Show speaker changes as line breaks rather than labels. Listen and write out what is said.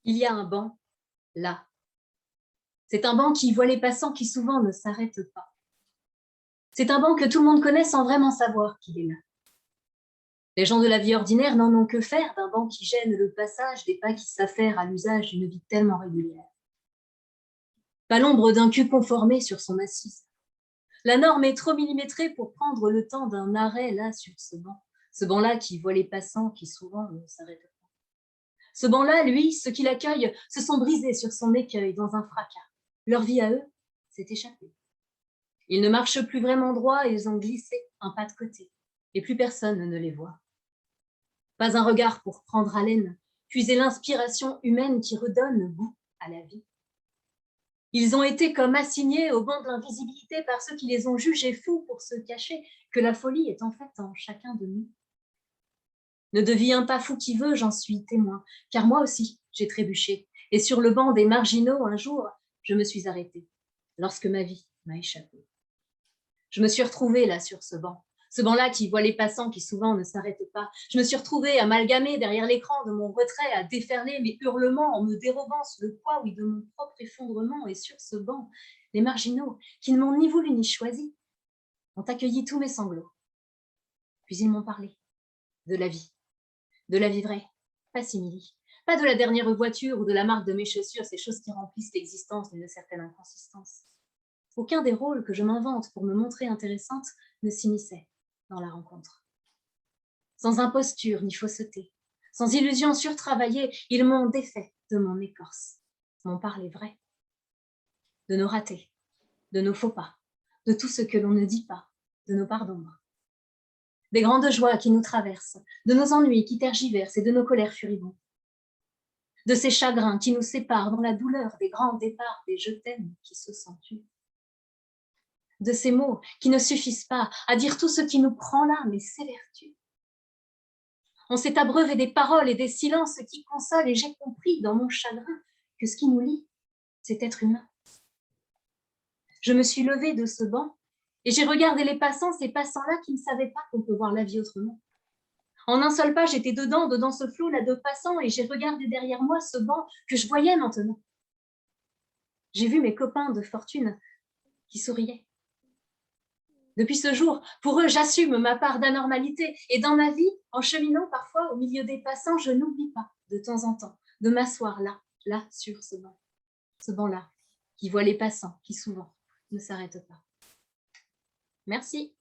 Il y a un banc, là. C'est un banc qui voit les passants qui souvent ne s'arrêtent pas. C'est un banc que tout le monde connaît sans vraiment savoir qu'il est là. Les gens de la vie ordinaire n'en ont que faire d'un banc qui gêne le passage des pas qui s'affairent à l'usage d'une vie tellement régulière. Pas l'ombre d'un cul conformé sur son assise. La norme est trop millimétrée pour prendre le temps d'un arrêt là sur ce banc. Ce banc-là qui voit les passants qui souvent ne s'arrêtent pas. Ce banc-là, lui, ceux qui l'accueillent se sont brisés sur son écueil dans un fracas. Leur vie à eux s'est échappée. Ils ne marchent plus vraiment droit, ils ont glissé un pas de côté, et plus personne ne les voit. Pas un regard pour prendre haleine, puiser l'inspiration humaine qui redonne goût à la vie. Ils ont été comme assignés au banc de l'invisibilité par ceux qui les ont jugés fous pour se cacher que la folie est en fait en chacun de nous. Ne deviens pas fou qui veut, j'en suis témoin, car moi aussi, j'ai trébuché. Et sur le banc des marginaux, un jour, je me suis arrêtée, lorsque ma vie m'a échappé. Je me suis retrouvée là sur ce banc-là qui voit les passants qui souvent ne s'arrêtent pas. Je me suis retrouvée amalgamée derrière l'écran de mon retrait à déferler mes hurlements en me dérobant sous le poids, oui, de mon propre effondrement. Et sur ce banc, les marginaux, qui ne m'ont ni voulu ni choisi, ont accueilli tous mes sanglots. Puis ils m'ont parlé de la vie vraie, pas simili, pas de la dernière voiture ou de la marque de mes chaussures, ces choses qui remplissent l'existence d'une certaine inconsistance. Aucun des rôles que je m'invente pour me montrer intéressante ne s'immisçait dans la rencontre. Sans imposture ni fausseté, sans illusion surtravaillée, ils m'ont défait de mon écorce, m'ont parlé vrai, de nos ratés, de nos faux pas, de tout ce que l'on ne dit pas, de nos parts d'ombre. Des grandes joies qui nous traversent, de nos ennuis qui tergiversent et de nos colères furibondes. De ces chagrins qui nous séparent dans la douleur des grands départs, des je t'aime qui se s'entuent. De ces mots qui ne suffisent pas à dire tout ce qui nous prend l'âme et s'évertue. On s'est abreuvé des paroles et des silences qui consolent et j'ai compris dans mon chagrin que ce qui nous lie, c'est être humain. Je me suis levée de ce banc et j'ai regardé les passants, ces passants-là qui ne savaient pas qu'on peut voir la vie autrement. En un seul pas, j'étais dedans ce flot là de passants et j'ai regardé derrière moi ce banc que je voyais maintenant. J'ai vu mes copains de fortune qui souriaient. Depuis ce jour, pour eux, j'assume ma part d'anormalité. Et dans ma vie, en cheminant parfois au milieu des passants, je n'oublie pas, de temps en temps, de m'asseoir là, sur ce banc-là, qui voit les passants, qui souvent ne s'arrêtent pas. Merci.